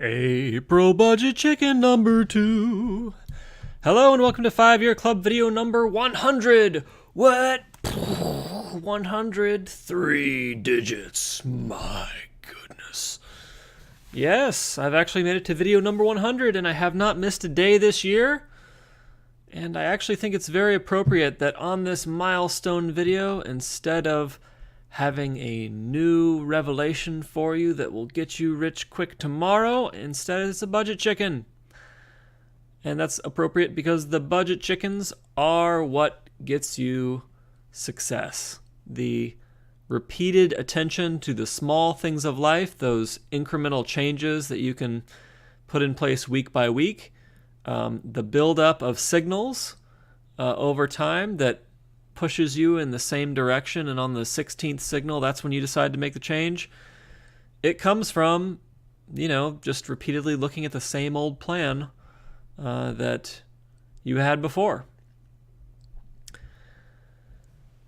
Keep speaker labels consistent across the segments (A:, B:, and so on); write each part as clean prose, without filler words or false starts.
A: April Budget Chicken number 2. Hello and welcome to 5-Year Club video number 100. What? 103 digits. My goodness. Yes, I've actually made it to video number 100 and I have not missed a day this year. And I actually think it's very appropriate that on this milestone video, instead of having a new revelation for you that will get you rich quick tomorrow, instead it's a budget chicken. And that's appropriate because the budget chickens are what gets you success. The repeated attention to the small things of life, those incremental changes that you can put in place week by week, the buildup of signals over time that pushes you in the same direction, and on the 16th signal, that's when you decide to make the change. It comes from, just repeatedly looking at the same old plan that you had before.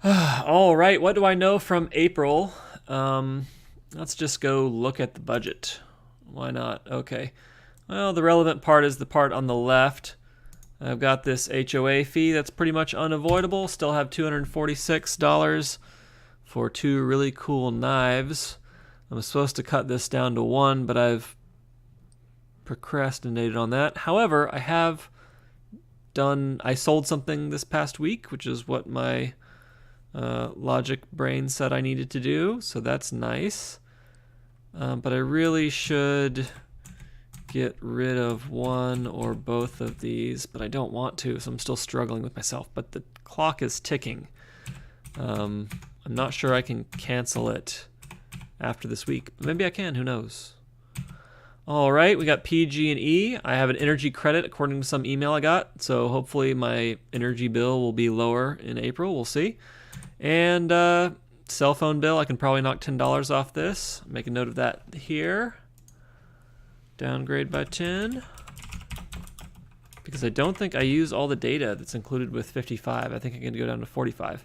A: All right, what do I know from April? Let's just go look at the budget. Why not? Okay. Well, the relevant part is the part on the left. I've got this HOA fee that's pretty much unavoidable. Still have $246 for 2 really cool knives. I'm supposed to cut this down to 1, but I've procrastinated on that. However, I sold something this past week, which is what my logic brain said I needed to do, so that's nice. But I really should get rid of one or both of these, but I don't want to, so I'm still struggling with myself. But the clock is ticking. I'm not sure I can cancel it after this week, but maybe I can, who knows. All right, we got PG&E. I have an energy credit according to some email I got, so hopefully my energy bill will be lower in April, we'll see. And cell phone bill, I can probably knock $10 off this. Make a note of that here. Downgrade by 10, because I don't think I use all the data that's included with 55. I think I'm going to go down to 45.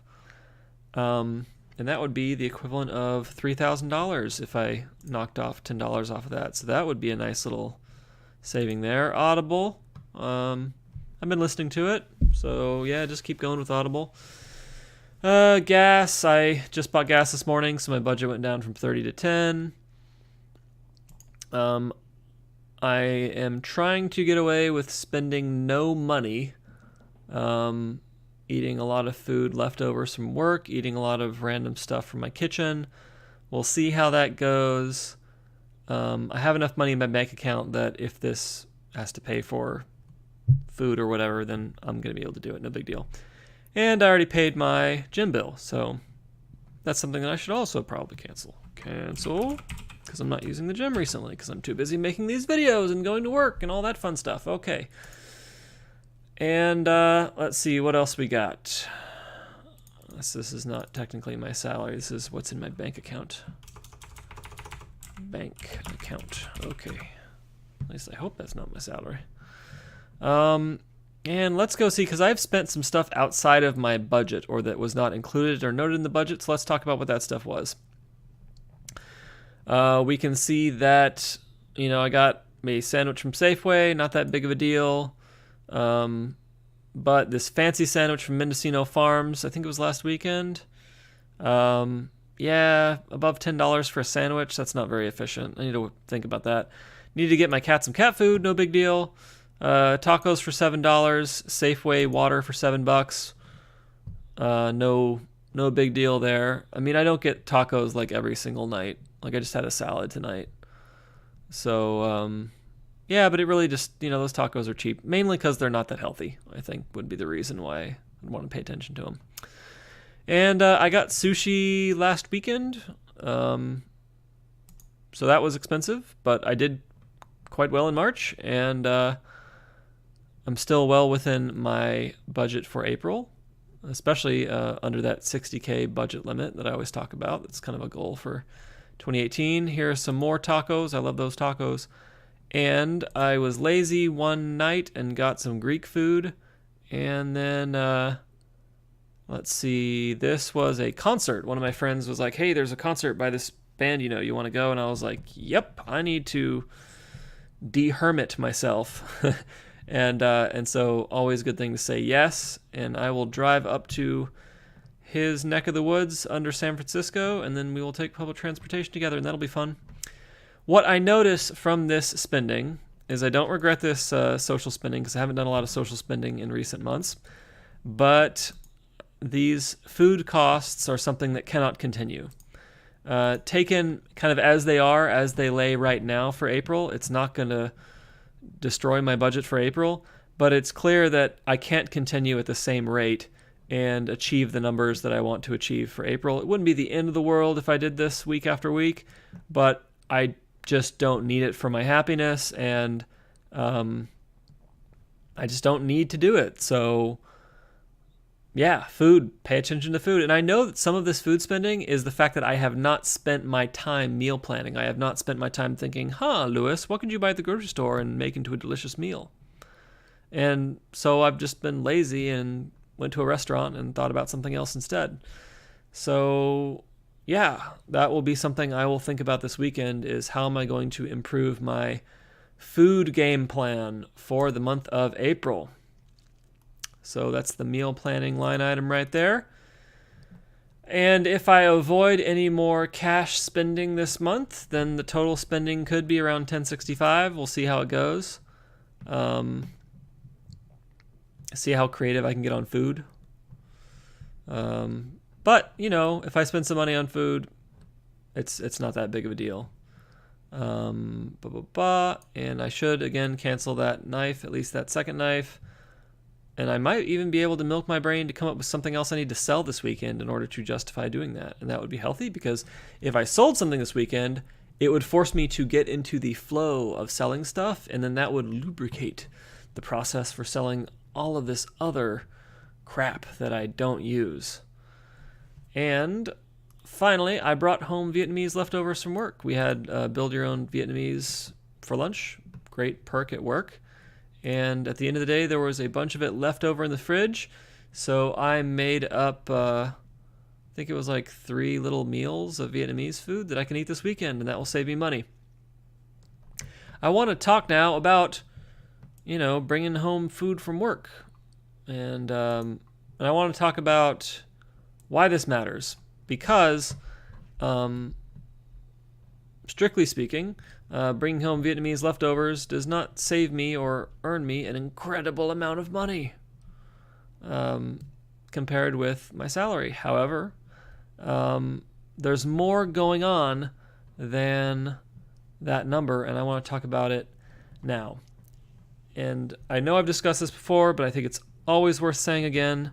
A: And that would be the equivalent of $3,000 if I knocked off $10 off of that. So that would be a nice little saving there. Audible, I've been listening to it. So yeah, just keep going with Audible. Gas, I just bought gas this morning, so my budget went down from 30 to 10. I am trying to get away with spending no money, eating a lot of food leftovers from work, eating a lot of random stuff from my kitchen. We'll see how that goes. I have enough money in my bank account that if this has to pay for food or whatever, then I'm going to be able to do it. No big deal. And I already paid my gym bill, so that's something that I should also probably cancel. Cancel. Because I'm not using the gym recently, because I'm too busy making these videos and going to work and all that fun stuff. Okay. And let's see, what else we got? This is not technically my salary. This is what's in my bank account. Bank account. Okay. At least I hope that's not my salary. And let's go see, because I've spent some stuff outside of my budget, or that was not included or noted in the budget, so let's talk about what that stuff was. We can see that, I got a sandwich from Safeway, not that big of a deal. But this fancy sandwich from Mendocino Farms, I think it was last weekend. Yeah, above $10 for a sandwich, that's not very efficient. I need to think about that. Need to get my cat some cat food, no big deal. Tacos for $7, Safeway water for $7. No big deal there. I mean, I don't get tacos like every single night. Like I just had a salad tonight. So, yeah, but it really just, those tacos are cheap. Mainly because they're not that healthy, I think, would be the reason why I'd want to pay attention to them. And I got sushi last weekend. So that was expensive, but I did quite well in March. And I'm still well within my budget for April, especially under that $60K budget limit that I always talk about. That's kind of a goal for 2018. Here are some more tacos. I love those tacos. And I was lazy one night and got some Greek food. And then, let's see, this was a concert. One of my friends was like, hey, there's a concert by this band, you want to go? And I was like, yep, I need to de-hermit myself. And so always a good thing to say yes. And I will drive up to his neck of the woods under San Francisco, and then we will take public transportation together, and that'll be fun. What I notice from this spending is I don't regret this social spending, because I haven't done a lot of social spending in recent months, but these food costs are something that cannot continue. Taken kind of as they are, as they lay right now for April, it's not going to destroy my budget for April, but it's clear that I can't continue at the same rate and achieve the numbers that I want to achieve for April. It wouldn't be the end of the world if I did this week after week, but I just don't need it for my happiness, and I just don't need to do it. So yeah, food, pay attention to food. And I know that some of this food spending is the fact that I have not spent my time meal planning. I have not spent my time thinking, Lewis, what could you buy at the grocery store and make into a delicious meal? And so I've just been lazy and went to a restaurant and thought about something else instead. So yeah, that will be something I will think about this weekend, is how am I going to improve my food game plan for the month of April. So that's the meal planning line item right there. And if I avoid any more cash spending this month, then the total spending could be around $1065. We'll see how it goes. See how creative I can get on food. But, if I spend some money on food, it's not that big of a deal. And I should, again, cancel that knife, at least that second knife. And I might even be able to milk my brain to come up with something else I need to sell this weekend in order to justify doing that. And that would be healthy, because if I sold something this weekend, it would force me to get into the flow of selling stuff, and then that would lubricate the process for selling all of this other crap that I don't use. And finally, I brought home Vietnamese leftovers from work. We had build your own Vietnamese for lunch. Great perk at work. And at the end of the day, there was a bunch of it left over in the fridge. So I made up, I think it was like 3 little meals of Vietnamese food that I can eat this weekend, and that will save me money. I want to talk now about, bringing home food from work. And I want to talk about why this matters. Because, strictly speaking, bringing home Vietnamese leftovers does not save me or earn me an incredible amount of money compared with my salary. However, there's more going on than that number, and I want to talk about it now. And I know I've discussed this before, but I think it's always worth saying again,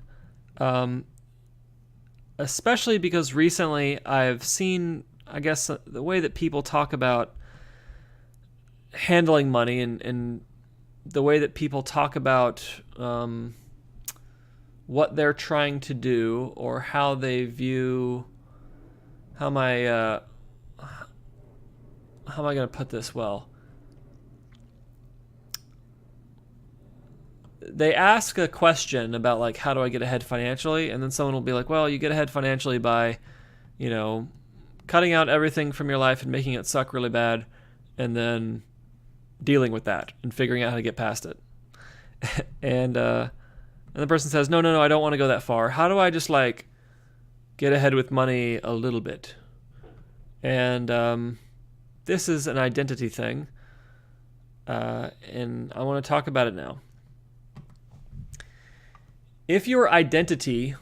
A: especially because recently I've seen, I guess, the way that people talk about handling money and the way that people talk about what they're trying to do, or how they view, how am I going to put this well? They ask a question about, like, how do I get ahead financially? And then someone will be like, well, you get ahead financially by, cutting out everything from your life and making it suck really bad, and then dealing with that and figuring out how to get past it. And the person says, no, I don't want to go that far. How do I just, get ahead with money a little bit? And this is an identity thing, and I want to talk about it now. If your identity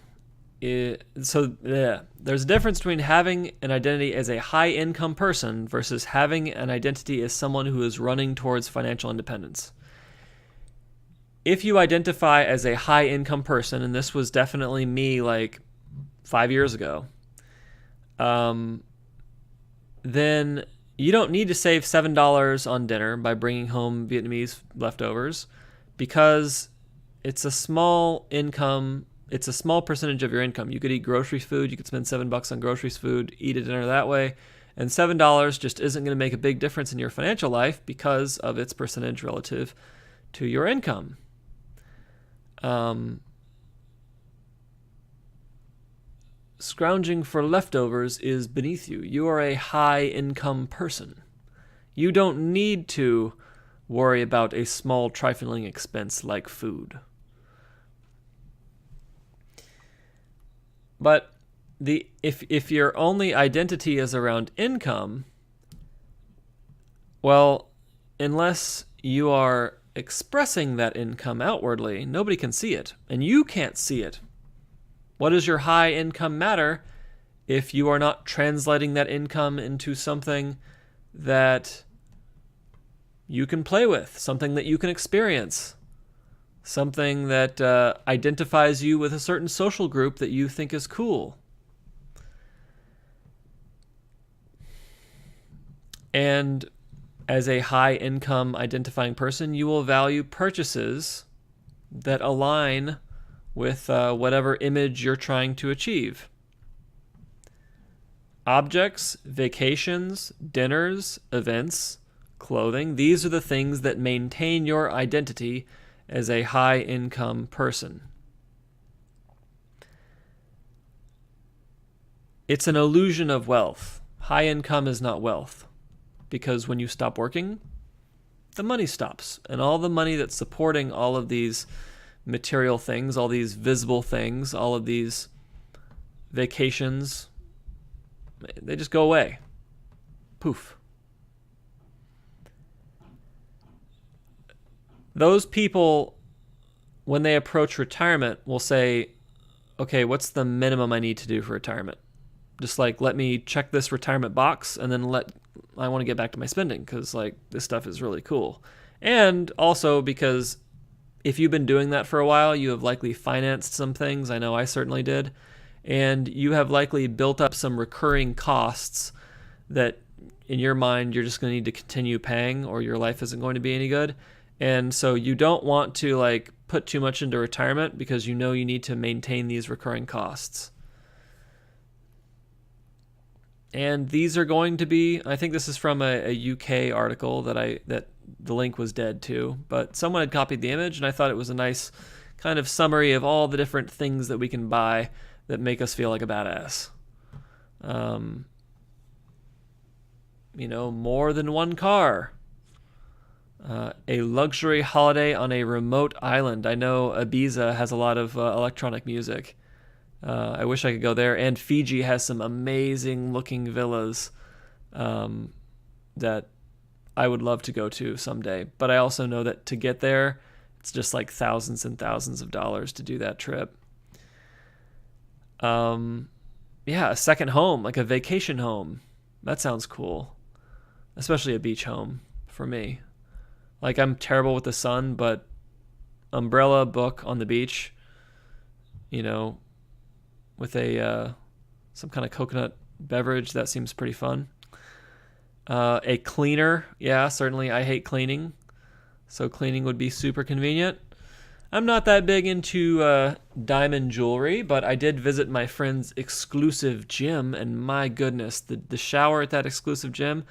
A: there's a difference between having an identity as a high-income person versus having an identity as someone who is running towards financial independence. If you identify as a high-income person, and this was definitely me 5 years ago, then you don't need to save $7 on dinner by bringing home Vietnamese leftovers, because it's a small income. It's a small percentage of your income. You could eat grocery food. You could spend $7 on groceries food, eat a dinner that way. And $7 just isn't going to make a big difference in your financial life because of its percentage relative to your income. Scrounging for leftovers is beneath you. You are a high income person. You don't need to worry about a small trifling expense like food. But if your only identity is around income, well, unless you are expressing that income outwardly, nobody can see it, and you can't see it. What does your high income matter if you are not translating that income into something that you can play with, something that you can experience, something that identifies you with a certain social group that you think is cool? And as a high income identifying person, you will value purchases that align with whatever image you're trying to achieve. Objects, vacations, dinners, events, clothing, these are the things that maintain your identity as a high income person. It's an illusion of wealth. High income is not wealth. Because when you stop working, the money stops. And all the money that's supporting all of these material things, all these visible things, all of these vacations, they just go away. Poof. Those people, when they approach retirement, will say, okay, what's the minimum I need to do for retirement? Just like, let me check this retirement box, and then I want to get back to my spending because like this stuff is really cool. And also because if you've been doing that for a while, you have likely financed some things. I know I certainly did. And you have likely built up some recurring costs that in your mind you're just going to need to continue paying or your life isn't going to be any good. And so you don't want to like put too much into retirement because you know you need to maintain these recurring costs. And these are going to be, I think this is from a UK article that the link was dead to, but someone had copied the image and I thought it was a nice kind of summary of all the different things that we can buy that make us feel like a badass. More than one car. A luxury holiday on a remote island. I know Ibiza has a lot of electronic music. I wish I could go there. And Fiji has some amazing looking villas that I would love to go to someday. But I also know that to get there, it's just like thousands and thousands of dollars to do that trip. A second home, like a vacation home. That sounds cool. Especially a beach home for me. Like I'm terrible with the sun, but umbrella, book on the beach, with a some kind of coconut beverage, that seems pretty fun. A cleaner, yeah, certainly I hate cleaning, so cleaning would be super convenient. I'm not that big into diamond jewelry, but I did visit my friend's exclusive gym, and my goodness, the shower at that exclusive gym,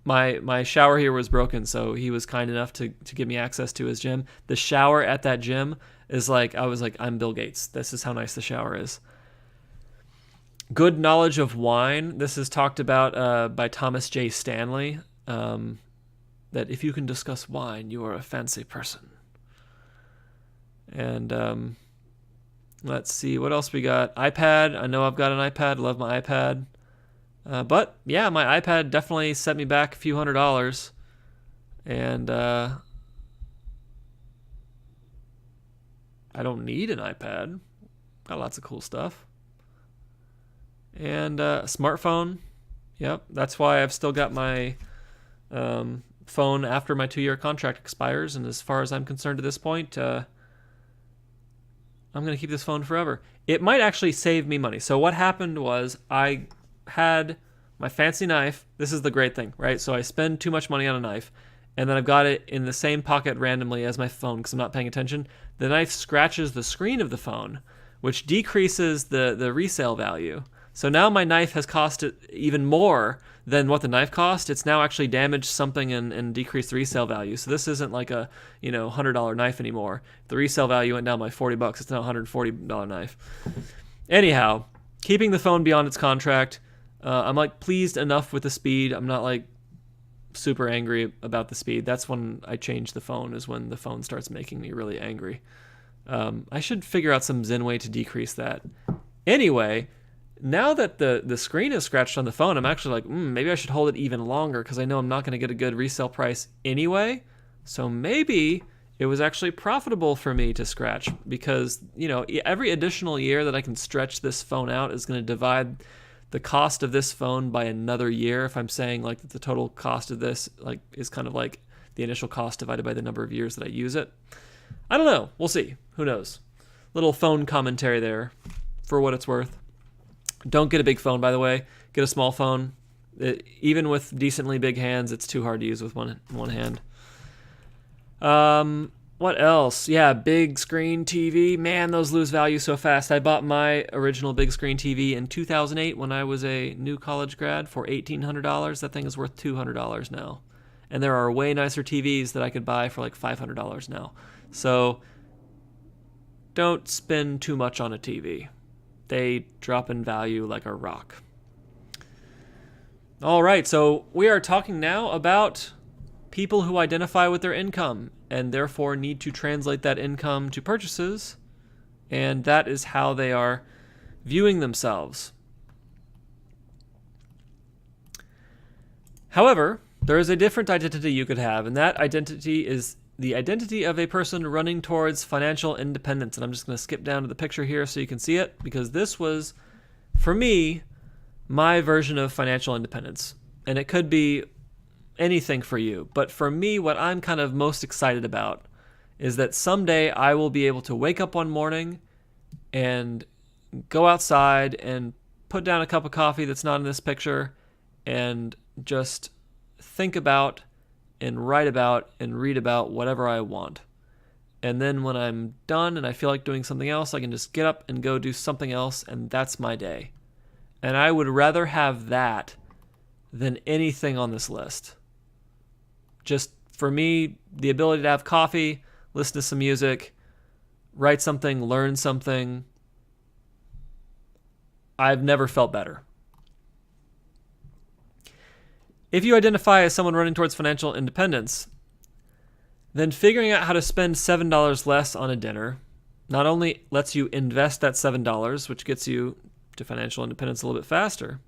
A: my shower here was broken, so he was kind enough to give me access to his gym. The shower at that gym is like, I was like, I'm Bill Gates. This is how nice the shower is. Good knowledge of wine. This is talked about by Thomas J. Stanley, that if you can discuss wine, you are a fancy person. And let's see, what else we got? iPad. I know I've got an iPad. Love my iPad. But yeah, my iPad definitely set me back a few $100s. And I don't need an iPad. Got lots of cool stuff. And a smartphone. Yep, that's why I've still got my phone after my 2-year contract expires. And as far as I'm concerned at this point, I'm going to keep this phone forever. It might actually save me money. So what happened was I had my fancy knife. This is the great thing, right? So I spend too much money on a knife, and then I've got it in the same pocket randomly as my phone because I'm not paying attention. The knife scratches the screen of the phone, which decreases the resale value. So now my knife has cost even more than what the knife cost. It's now actually damaged something and decreased the resale value. So this isn't like a $100 knife anymore. The resale value went down by $40. It's now a $140 knife. Anyhow, keeping the phone beyond its contract. I'm like pleased enough with the speed. I'm not like super angry about the speed. That's when I change the phone, is when the phone starts making me really angry. I should figure out some Zen way to decrease that. Anyway, now that the screen is scratched on the phone, I'm actually like, maybe I should hold it even longer because I know I'm not going to get a good resale price anyway. So maybe it was actually profitable for me to scratch because, every additional year that I can stretch this phone out is going to divide the cost of this phone by another year. If I'm saying like that the total cost of this like is kind of like the initial cost divided by the number of years that I use it. I don't know. We'll see. Who knows? Little phone commentary there for what it's worth. Don't get a big phone, by the way. Get a small phone. Even with decently big hands, it's too hard to use with one hand. What else? Yeah, big screen TV. Man, those lose value so fast. I bought my original big screen TV in 2008 when I was a new college grad for $1,800. That thing is worth $200 now. And there are way nicer TVs that I could buy for like $500 now. So don't spend too much on a TV. They drop in value like a rock. All right, so we are talking now about people who identify with their income and therefore need to translate that income to purchases, and that is how they are viewing themselves. However, there is a different identity you could have, and that identity is the identity of a person running towards financial independence. And I'm just going to skip down to the picture here so you can see it, because this was, for me, my version of financial independence. And it could be anything for you. But for me, what I'm kind of most excited about is that someday I will be able to wake up one morning and go outside and put down a cup of coffee that's not in this picture and just think about and write about and read about whatever I want. And then when I'm done and I feel like doing something else, I can just get up and go do something else, and that's my day. And I would rather have that than anything on this list. Just for me, the ability to have coffee, listen to some music, write something, learn something. I've never felt better. If you identify as someone running towards financial independence, then figuring out how to spend $7 less on a dinner not only lets you invest that $7, which gets you to financial independence a little bit faster,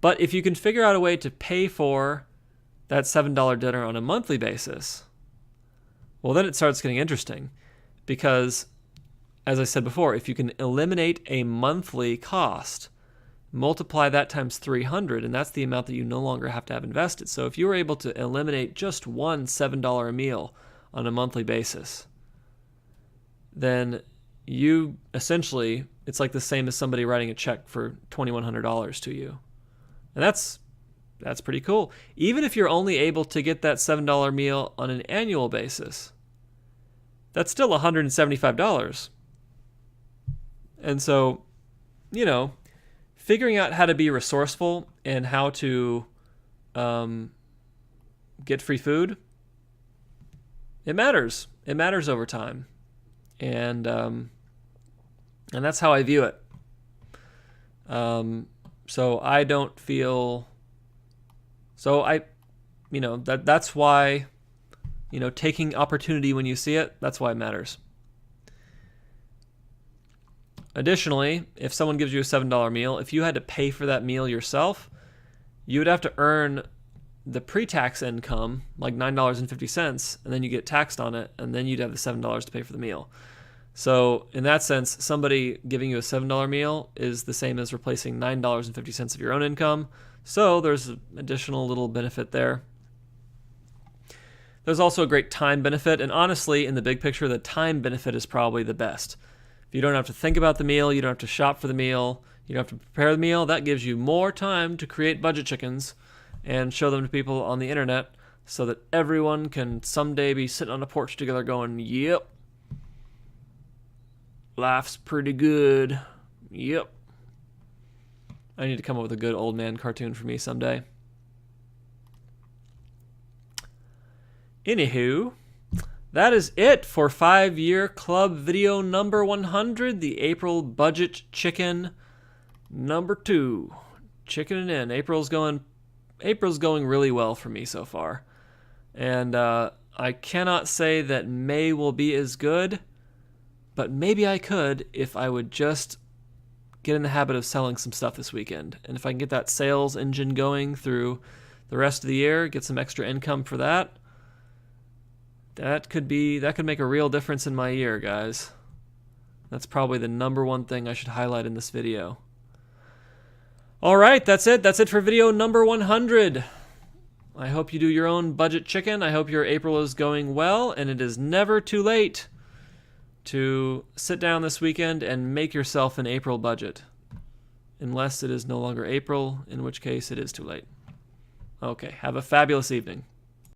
A: but if you can figure out a way to pay for that $7 dinner on a monthly basis, well, then it starts getting interesting. Because, as I said before, if you can eliminate a monthly cost, multiply that times 300, and that's the amount that you no longer have to have invested. So if you were able to eliminate just one $7 a meal on a monthly basis, then you essentially, it's like the same as somebody writing a check for $2,100 to you. And that's pretty cool. Even if you're only able to get that $7 meal on an annual basis, that's still $175. And so, figuring out how to be resourceful and how to get free food, it matters. It matters over time. And that's how I view it. So I don't feel... So that's why, taking opportunity when you see it, that's why it matters. Additionally, if someone gives you a $7 meal, if you had to pay for that meal yourself, you would have to earn the pre-tax income, like $9.50, and then you get taxed on it, and then you'd have the $7 to pay for the meal. So in that sense, somebody giving you a $7 meal is the same as replacing $9.50 of your own income. So there's an additional little benefit there. There's also a great time benefit, and honestly, in the big picture, the time benefit is probably the best. If you don't have to think about the meal, you don't have to shop for the meal, you don't have to prepare the meal, that gives you more time to create budget chickens and show them to people on the internet so that everyone can someday be sitting on a porch together going, yep, life's pretty good, yep. I need to come up with a good old man cartoon for me someday. Anywho, that is it for 5-Year Club video number 100, the April Budget Chicken number 2. Chickening in. April's going really well for me so far. And I cannot say that May will be as good, but maybe I could if I would just get in the habit of selling some stuff this weekend. And if I can get that sales engine going through the rest of the year, get some extra income for that, that could make a real difference in my year, guys. That's probably the number one thing I should highlight in this video. All right, that's it. That's it for video number 100. I hope you do your own budget chicken. I hope your April is going well, and it is never too late to sit down this weekend and make yourself an April budget. Unless it is no longer April, in which case it is too late. Okay, have a fabulous evening.